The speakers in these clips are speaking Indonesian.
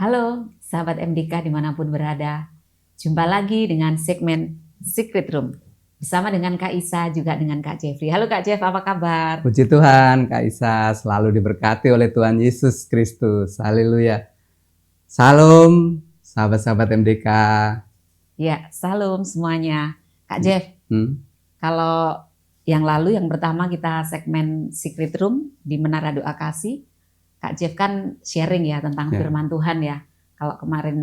Halo, sahabat MDK dimanapun berada. Jumpa lagi dengan segmen Secret Room. Bersama dengan Kak Isa, juga dengan Kak Jeffrey. Halo Kak Jeff, apa kabar? Puji Tuhan, Kak Isa selalu diberkati oleh Tuhan Yesus Kristus. Haleluya. Salam, sahabat-sahabat MDK. Ya, salam semuanya. Kak Jeff, Hmm? kalau yang lalu, yang pertama kita segmen Secret Room di Menara Doa Kasih, Kak Jeff kan sharing ya tentang Ya. firman Tuhan ya. Kalau kemarin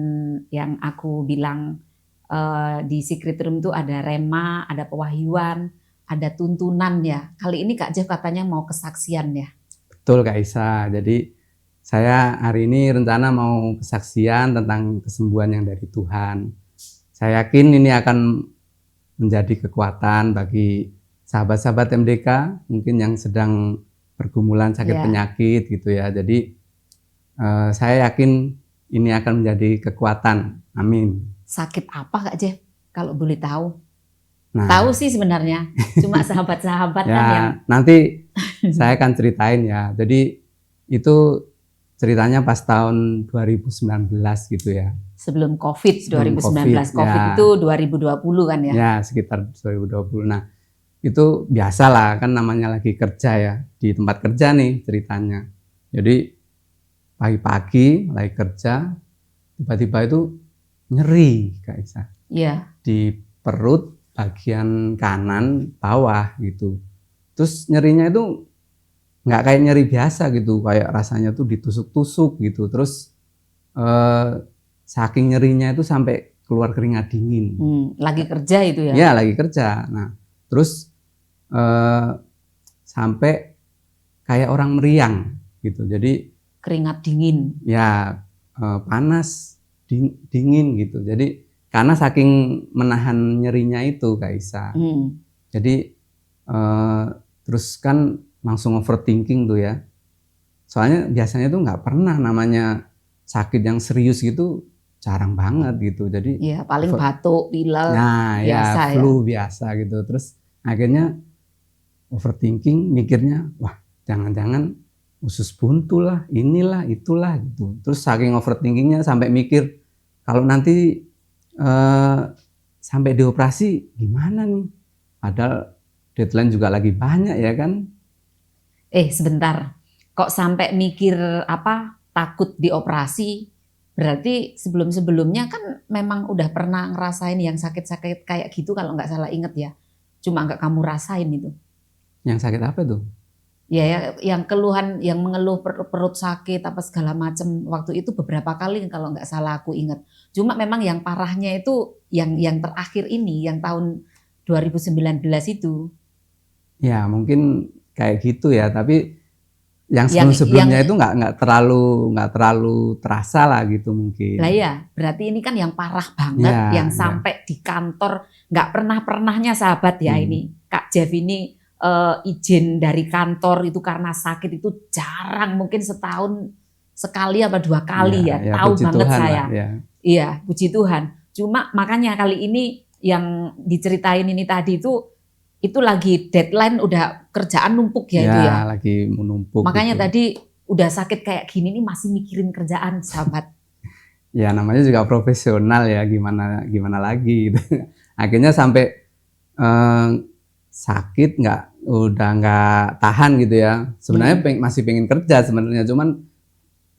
yang aku bilang di Secret Room itu ada rema, ada pewahyuan, ada tuntunan ya. Kali ini Kak Jeff katanya mau kesaksian ya. Betul Kak Isa. Jadi saya hari ini rencana mau kesaksian tentang kesembuhan yang dari Tuhan. Saya yakin ini akan menjadi kekuatan bagi sahabat-sahabat MDK mungkin yang sedang pergumulan sakit Ya. penyakit gitu ya. Jadi saya yakin ini akan menjadi kekuatan. Amin. Sakit apa Kak Jeff? Kalau boleh tahu. Nah, Tahu sih sebenarnya. Cuma sahabat-sahabat ya kan yang nanti saya akan ceritain ya. Jadi itu ceritanya pas tahun 2019 gitu ya. sebelum COVID Sebelum 2019. COVID ya. itu 2020 kan ya. Ya, sekitar 2020. Nah, itu biasalah kan namanya lagi kerja ya. Di tempat kerja nih ceritanya. Jadi pagi-pagi lagi kerja, tiba-tiba itu nyeri Kak Isa. Iya. Di perut bagian kanan bawah gitu. Terus nyerinya itu nggak kayak nyeri biasa gitu, kayak rasanya tuh ditusuk-tusuk gitu. Terus saking nyerinya itu sampai keluar keringat dingin. Lagi kerja itu ya? Ya lagi kerja. Nah terus sampai kayak orang meriang gitu. Jadi keringat dingin. Ya panas, dingin gitu. Jadi karena saking menahan nyerinya itu Kak Isa. Jadi terus kan langsung overthinking tuh ya. Soalnya biasanya tuh nggak pernah namanya sakit yang serius gitu, jarang banget gitu. Jadi ya paling batuk, pilek, nah biasa ya flu biasa gitu. Terus akhirnya overthinking, mikirnya wah jangan-jangan usus buntu lah, inilah, itulah gitu. Terus saking overthinkingnya sampai mikir kalau nanti sampai dioperasi gimana nih? Padahal deadline juga lagi banyak ya kan? Sebentar, kok sampai mikir apa takut dioperasi? Berarti sebelum-sebelumnya kan memang udah pernah ngerasain yang sakit-sakit kayak gitu kalau nggak salah inget ya. Cuma nggak kamu rasain itu. Yang sakit apa tuh? Ya, yang keluhan, yang mengeluh perut sakit apa segala macam waktu itu beberapa kali kalau nggak salah aku ingat. Cuma memang yang parahnya itu yang terakhir ini, yang tahun 2019 itu. Ya mungkin kayak gitu ya, tapi yang sebelum-sebelumnya itu nggak terlalu terasa lah gitu mungkin. Lah ya, berarti ini kan yang parah banget, yang sampai di kantor nggak pernahnya sahabat ya ini Kak Jeff ini izin dari kantor itu karena sakit itu jarang, mungkin setahun sekali apa 2 kali ya tahu banget Tuhan saya. Lah, ya. Iya, puji Tuhan. Cuma makanya kali ini yang diceritain ini tadi itu lagi deadline, udah kerjaan numpuk ya itu ya. Lagi menumpuk. Makanya gitu. tadi udah sakit kayak gini nih masih mikirin kerjaan sahabat. Ya namanya juga profesional ya, gimana lagi gitu. Akhirnya sampai sakit udah nggak tahan gitu ya. Sebenarnya masih pengen kerja sebenarnya, cuman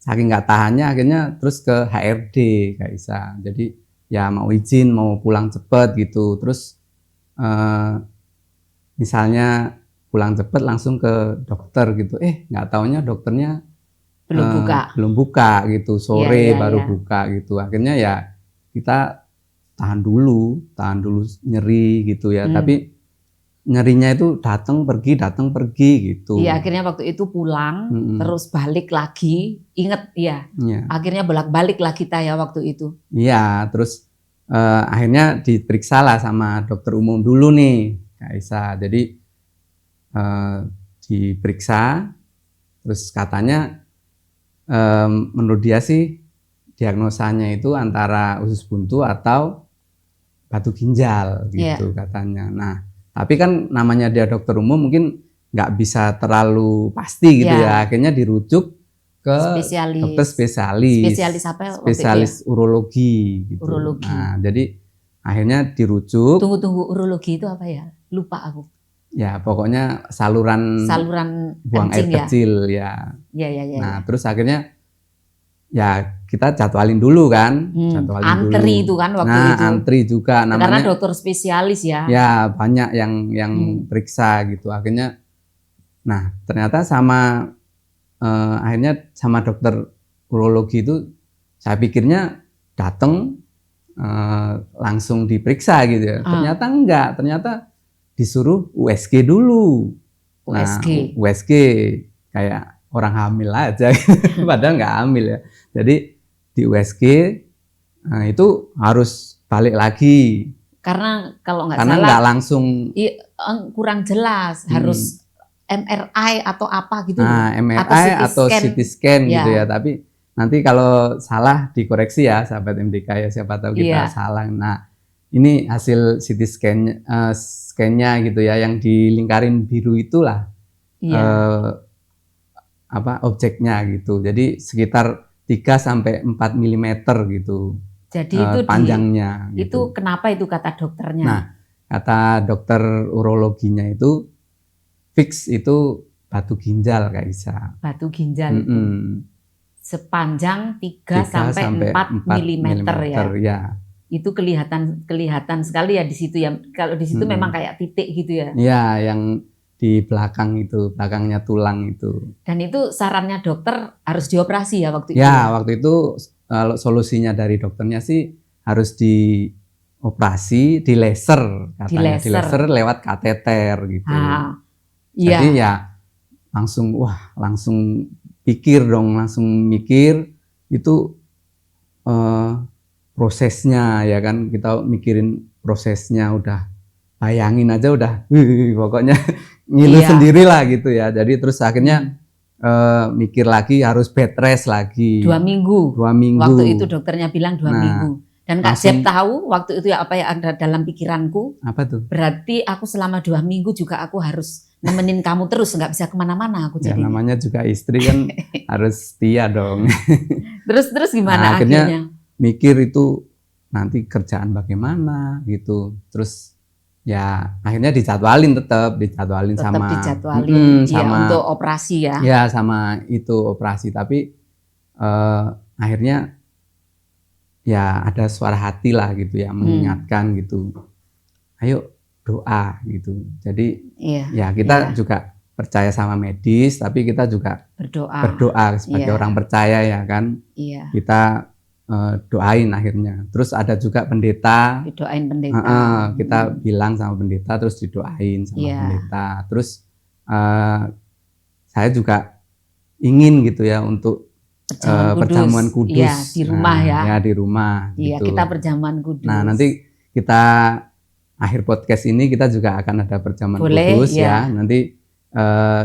saking nggak tahannya akhirnya terus ke HRD Kak Isa. Jadi ya mau izin, mau pulang cepet gitu. Terus misalnya pulang cepet langsung ke dokter gitu. Nggak taunya dokternya belum buka gitu, sore baru buka gitu. Akhirnya ya kita tahan dulu nyeri gitu ya. Tapi nyerinya itu datang pergi gitu. Iya, akhirnya waktu itu pulang, terus balik lagi. Ingat ya, akhirnya bolak-balik lah kita ya waktu itu. Iya, terus akhirnya diperiksa lah sama dokter umum dulu nih Kak Isa. Jadi diperiksa, terus katanya menurut dia sih diagnosanya itu antara usus buntu atau batu ginjal gitu katanya. Nah, tapi kan namanya dia dokter umum mungkin nggak bisa terlalu pasti gitu ya. Akhirnya dirujuk ke spesialis. dokter spesialis. Spesialis apa? Spesialis urologi gitu. Urologi. Nah, jadi akhirnya dirujuk. Tunggu, urologi itu apa ya? Lupa aku. Ya, pokoknya saluran buang air kecil ya. Ya. Nah, terus akhirnya ya kita jadwalin dulu kan, antri itu kan waktu itu. Antri juga namanya. Karena dokter spesialis ya. Ya, banyak yang periksa gitu. Akhirnya nah, ternyata akhirnya sama dokter urologi itu saya pikirnya datang langsung diperiksa gitu ya. Ternyata enggak, ternyata disuruh USG dulu. USG. Nah, USG kayak orang hamil aja, padahal nggak hamil ya. Jadi di USG itu harus balik lagi. Karena kalau nggak salah, nggak langsung. Kurang jelas, harus MRI atau apa gitu. Nah, MRI atau CT scan gitu ya. Tapi nanti kalau salah dikoreksi ya, sahabat MDK ya, siapa tahu kita salah. Nah, ini hasil CT scan-nya gitu ya, yang di lingkaran biru itulah objeknya gitu. Jadi sekitar 3-4 mm gitu. Jadi itu panjangnya. Itu gitu. Kenapa itu kata dokternya? Nah, kata dokter urologinya itu fix itu batu ginjal Kak Isa. Batu ginjal itu sepanjang 3-4 mm ya. Itu kelihatan sekali ya di situ ya. Kalau di situ memang kayak titik gitu ya. Iya, yang di belakang itu, belakangnya tulang itu. Dan itu sarannya dokter harus dioperasi ya waktu itu. Ya, waktu itu solusinya dari dokternya sih harus dioperasi, di laser katanya, di laser lewat kateter gitu. Jadi ya langsung pikir dong, langsung mikir itu prosesnya ya kan, kita mikirin prosesnya, udah bayangin aja udah pokoknya ngilu sendiri lah gitu ya. Jadi terus akhirnya mikir lagi harus bed rest lagi 2 minggu. Waktu itu dokternya bilang 2 minggu. Dan Kak Jeb tahu waktu itu ya apa yang ada dalam pikiranku. Apa tuh? Berarti aku selama 2 minggu juga aku harus nemenin kamu terus, nggak bisa kemana-mana aku ya, jadi. Namanya juga istri kan harus setia dong. Terus gimana akhirnya? Mikir itu nanti kerjaan bagaimana gitu. Terus ya akhirnya dijadwalin sama untuk operasi ya. Ya, sama itu operasi, tapi akhirnya ya ada suara hati lah gitu ya, mengingatkan gitu. Ayo doa gitu. Jadi ya kita juga percaya sama medis, tapi kita juga berdoa sebagai orang percaya ya kan. Kita doain akhirnya. Terus ada juga pendeta. Didoain pendeta. Kita bilang sama pendeta, terus didoain sama pendeta. Terus saya juga ingin gitu ya untuk perjamuan kudus. Iya, di rumah ya. Di rumah. Iya, gitu. kita perjamuan kudus. Nah, nanti kita akhir podcast ini kita juga akan ada perjamuan kudus ya. Nanti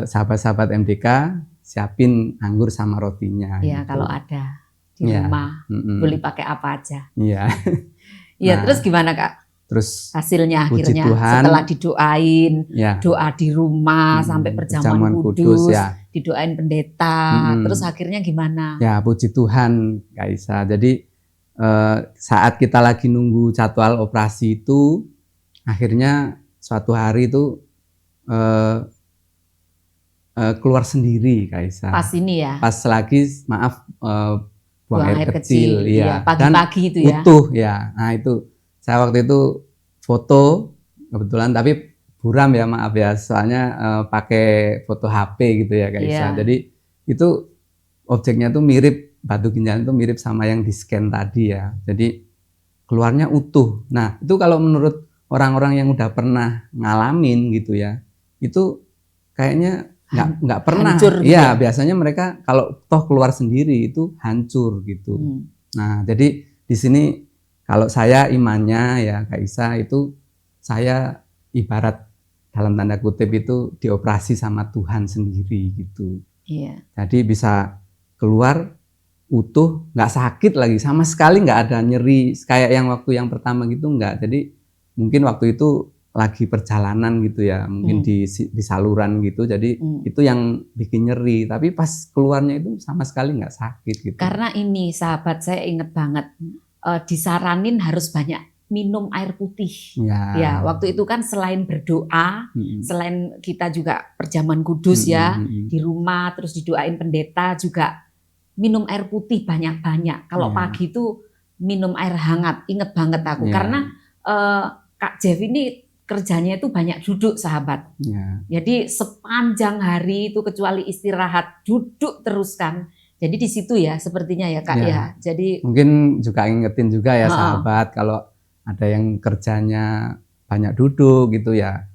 sahabat-sahabat MDK siapin anggur sama rotinya. Iya, gitu. kalau ada di rumah boleh pakai apa aja. Iya. Iya, terus gimana Kak? Terus hasilnya akhirnya Tuhan, setelah didoain, doa di rumah sampai perjamuan kudus, didoain pendeta, terus akhirnya gimana? Ya, puji Tuhan Kak Isa. Jadi saat kita lagi nunggu jadwal operasi itu, akhirnya suatu hari itu keluar sendiri Kak Isa. Pas ini ya? Pas lagi buang air kecil. Ya. Pagi-pagi itu ya? Utuh ya. Nah itu, saya waktu itu foto, kebetulan tapi buram ya, maaf ya, soalnya pakai foto HP gitu ya Kak Isa. Jadi itu objeknya tuh mirip, batu ginjal itu mirip sama yang di scan tadi ya. Jadi keluarnya utuh. Nah itu kalau menurut orang-orang yang udah pernah ngalamin gitu ya, itu kayaknya nggak pernah. Hancur gitu ya, biasanya mereka kalau toh keluar sendiri itu hancur gitu. Nah jadi di sini kalau saya imannya ya Kak Isa, itu saya ibarat dalam tanda kutip itu dioperasi sama Tuhan sendiri gitu. Iya. Jadi bisa keluar utuh, nggak sakit lagi, sama sekali nggak ada nyeri kayak yang waktu yang pertama gitu, nggak. Jadi mungkin waktu itu lagi perjalanan gitu ya, mungkin di saluran gitu, jadi itu yang bikin nyeri. Tapi pas keluarnya itu sama sekali nggak sakit gitu. Karena ini sahabat, saya inget banget disaranin harus banyak minum air putih. Ya, waktu itu kan selain berdoa, selain kita juga perjamuan kudus ya di rumah, terus didoain pendeta juga minum air putih banyak-banyak. Kalau pagi itu minum air hangat, inget banget aku karena Kak Jeff ini kerjanya itu banyak duduk sahabat. Jadi sepanjang hari itu kecuali istirahat duduk terus kan. Jadi di situ ya sepertinya ya Kak ya. Jadi mungkin juga ingetin juga ya sahabat, kalau ada yang kerjanya banyak duduk gitu ya,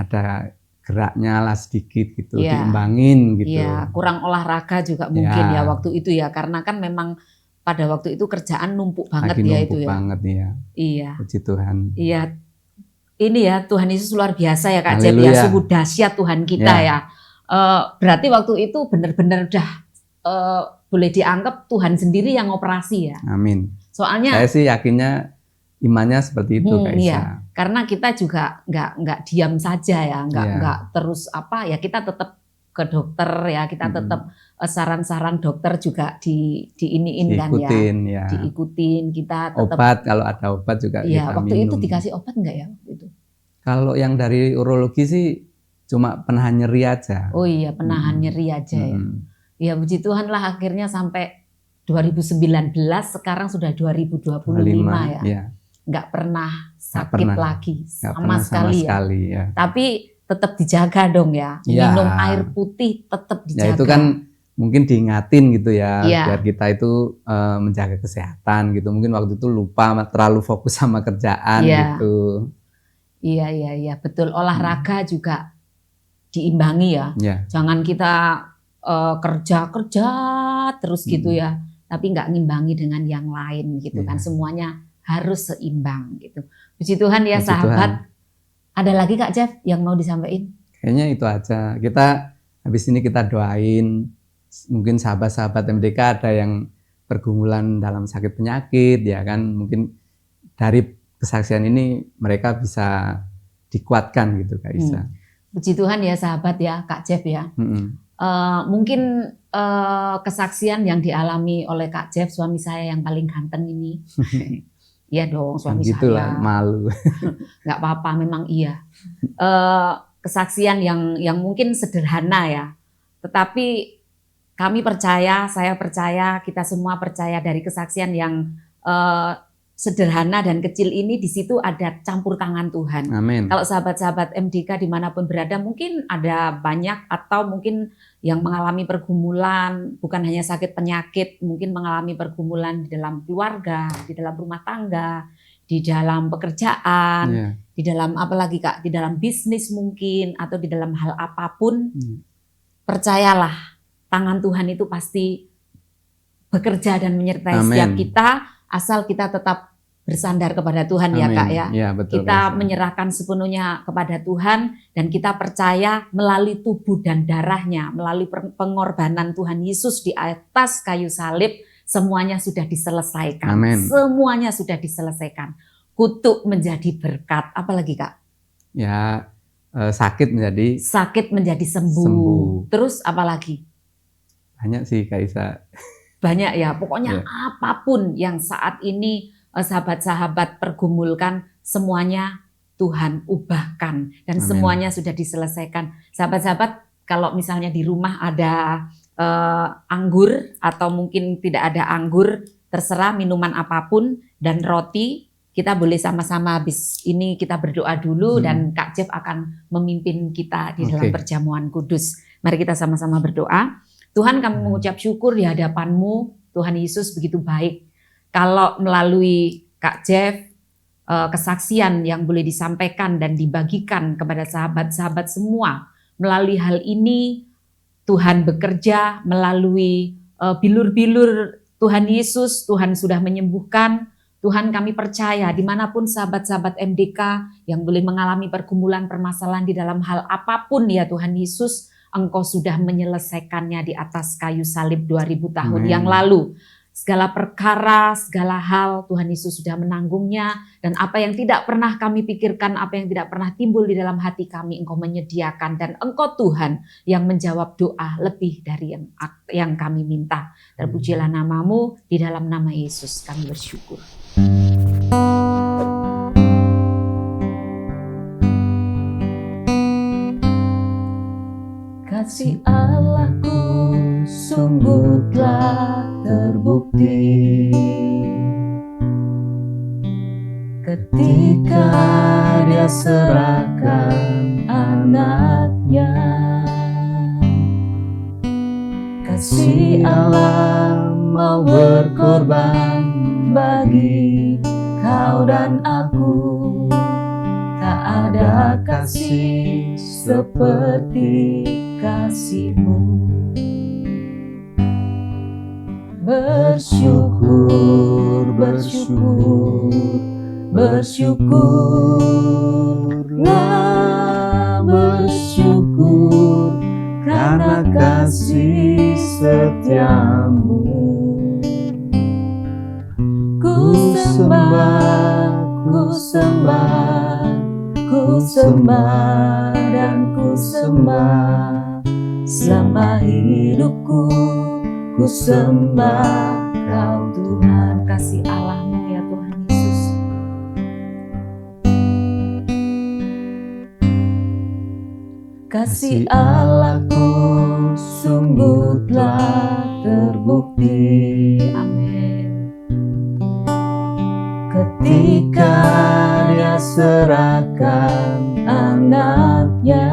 ada geraknya lah sedikit gitu, diimbangin gitu. Iya, kurang olahraga juga mungkin ya waktu itu ya, karena kan memang pada waktu itu kerjaan numpuk banget ya itu ya. Banget ya. Iya. Puji Tuhan. Iya. Ini ya Tuhan Yesus luar biasa ya Kak Jeff ya, sungguh dahsyat Tuhan kita ya. Berarti waktu itu benar-benar udah boleh dianggap Tuhan sendiri yang operasi ya. Amin. Soalnya saya sih yakinnya imannya seperti itu Kak Isa. Iya. Karena kita juga nggak diam saja ya, nggak terus apa ya, kita tetap ke dokter ya, kita tetap saran-saran dokter juga diiniin kan ya, diikutin kita tetap. Obat kalau ada obat juga iya, kita waktu minum. itu dikasih obat enggak ya waktu itu? Kalau yang dari urologi sih cuma penahan nyeri aja. Oh iya, penahan nyeri aja ya. Ya puji Tuhan lah akhirnya sampai 2019, sekarang sudah 2025 ya. Nggak pernah sakit lagi sama sekali ya. Tapi tetap dijaga dong ya. Minum air putih tetap dijaga. Ya itu kan mungkin diingatin gitu ya, biar kita itu menjaga kesehatan gitu. Mungkin waktu itu lupa, terlalu fokus sama kerjaan gitu. Iya, betul. Olahraga juga diimbangi ya. Jangan kita kerja terus gitu ya, tapi nggak ngimbangi dengan yang lain gitu kan. Semuanya harus seimbang gitu. Puji Tuhan ya sahabat. Ada lagi Kak Jeff yang mau disampaikan? Kayaknya itu aja. Kita habis ini kita doain mungkin sahabat-sahabat MDK ada yang pergumulan dalam sakit penyakit ya kan, mungkin dari kesaksian ini mereka bisa dikuatkan gitu Kak Isa. Puji Tuhan ya sahabat ya Kak Jeff ya. Mungkin kesaksian yang dialami oleh Kak Jeff, suami saya yang paling ganteng ini. Iya dong, suami gitulah, saya. Malu. Nggak apa-apa, memang iya. Kesaksian yang mungkin sederhana ya, tetapi kami percaya, saya percaya, kita semua percaya dari kesaksian yang sederhana dan kecil ini, di situ ada campur tangan Tuhan. Amin. Kalau sahabat-sahabat MDK dimanapun berada, mungkin ada banyak atau mungkin yang mengalami pergumulan, bukan hanya sakit penyakit, mungkin mengalami pergumulan di dalam keluarga, di dalam rumah tangga, di dalam pekerjaan, di dalam apalagi Kak, di dalam bisnis mungkin, atau di dalam hal apapun. Percayalah, tangan Tuhan itu pasti bekerja dan menyertai setiap kita, asal kita tetap bersandar kepada Tuhan. Amin. Ya Kak ya. Betul, kita menyerahkan sepenuhnya kepada Tuhan dan kita percaya melalui tubuh dan darahnya, melalui pengorbanan Tuhan Yesus di atas kayu salib, semuanya sudah diselesaikan. Amin. Semuanya sudah diselesaikan. Kutuk menjadi berkat. Apalagi Kak? Ya, sakit menjadi sembuh. Terus apalagi? Banyak sih Kak Isa. Banyak ya, pokoknya apapun yang saat ini sahabat-sahabat pergumulkan, semuanya Tuhan ubahkan dan semuanya sudah diselesaikan. Sahabat-sahabat, kalau misalnya di rumah ada anggur atau mungkin tidak ada anggur, terserah minuman apapun dan roti, kita boleh sama-sama habis ini kita berdoa dulu dan Kak Jeff akan memimpin kita di dalam perjamuan kudus. Mari kita sama-sama berdoa. Tuhan, kami mengucap syukur di hadapan-Mu, Tuhan Yesus begitu baik. Kalau melalui Kak Jeff, kesaksian yang boleh disampaikan dan dibagikan kepada sahabat-sahabat semua, melalui hal ini Tuhan bekerja, melalui bilur-bilur Tuhan Yesus, Tuhan sudah menyembuhkan. Tuhan, kami percaya dimanapun sahabat-sahabat MDK yang boleh mengalami pergumulan permasalahan di dalam hal apapun ya Tuhan Yesus, Engkau sudah menyelesaikannya di atas kayu salib 2000 tahun yang lalu. segala perkara, segala hal Tuhan Yesus sudah menanggungnya. Dan apa yang tidak pernah kami pikirkan, apa yang tidak pernah timbul di dalam hati kami, Engkau menyediakan. Dan Engkau Tuhan yang menjawab doa lebih dari yang kami minta. Terpujilah nama-Mu, di dalam nama Yesus kami bersyukur. Kasih Allahku sungguh telah terbukti ketika Dia serahkan anaknya. Kasih Allah mau berkorban bagi kau dan aku. Tak ada kasih seperti kasih-Mu. Bersyukur, bersyukur, bersyukurlah, bersyukur karena kasih setia-Mu. Ku sembah, ku sembah, ku sembah dan ku sembah selama hidupku. Ku sembah Kau Tuhan, kasih Allah-Mu ya Tuhan Yesus. Kasih Allah-Ku sungguh telah terbukti. Amin. Ketika Dia serahkan anaknya.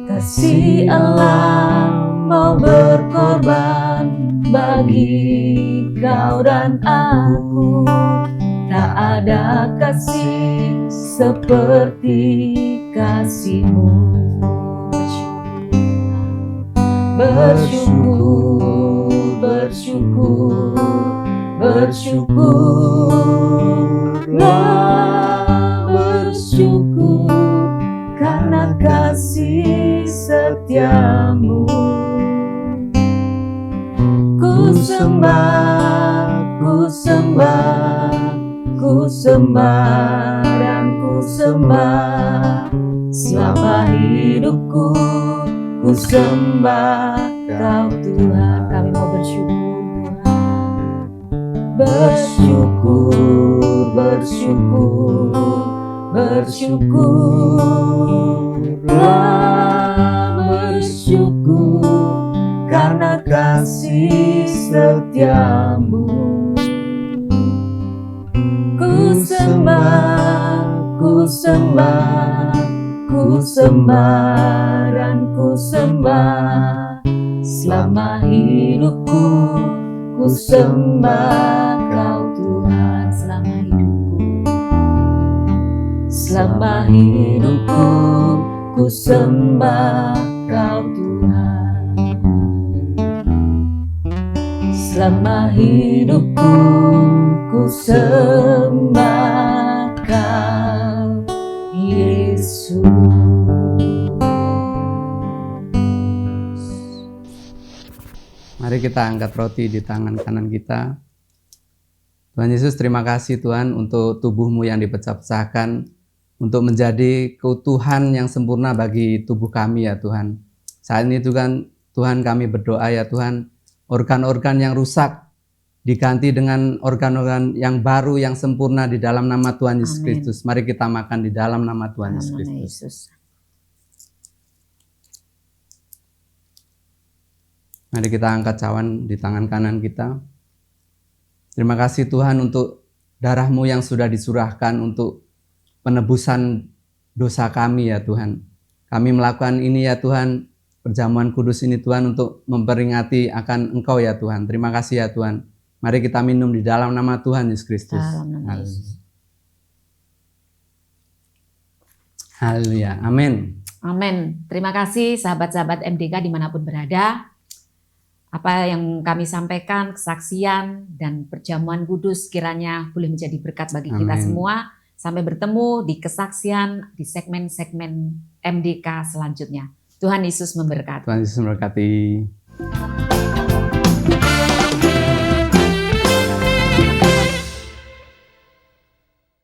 Kasih Allah mau berkorban bagi kau dan aku. Tak ada kasih seperti kasih-Mu. Bersyukur, bersyukur, bersyukurlah, bersyukur karena kasih setia-Mu. Ku sembah, ku sembah, ku sembah dan ku sembah selama hidupku. Ku sembah Kau Tuhan. Kami mau bersyukur Tuhan. Bersyukur, bersyukur, bersyukurlah, bersyukur karena kasih setia-Mu. Ku sembah, ku sembah, ku sembah dan ku sembah selama hidupku. Ku sembah Kau Tuhan selama hidupku. Selama hidupku ku sembah Kau Tuhan. Selama hidupku ku sembah Kau Yesus. Mari kita angkat roti di tangan kanan kita. Tuhan Yesus, terima kasih Tuhan untuk tubuh-Mu yang dipecah-pecahkan, untuk menjadi keutuhan yang sempurna bagi tubuh kami ya Tuhan. Saat ini Tuhan kami berdoa ya Tuhan, organ-organ yang rusak diganti dengan organ-organ yang baru yang sempurna di dalam nama Tuhan Yesus Kristus. Mari kita makan di dalam nama Tuhan Yesus Kristus. Mari kita angkat cawan di tangan kanan kita. Terima kasih Tuhan untuk darah-Mu yang sudah disurahkan untuk penebusan dosa kami ya Tuhan. Kami melakukan ini ya Tuhan, perjamuan kudus ini Tuhan untuk memperingati akan Engkau ya Tuhan. Terima kasih ya Tuhan. Mari kita minum di dalam nama Tuhan Yesus Kristus. Haleluya. Amin. Amin. Terima kasih sahabat-sahabat MDK dimanapun berada. Apa yang kami sampaikan, kesaksian dan perjamuan kudus kiranya boleh menjadi berkat bagi kita semua. Sampai bertemu di kesaksian di segmen-segmen MDK selanjutnya. Tuhan Yesus memberkati. Tuhan Yesus memberkati.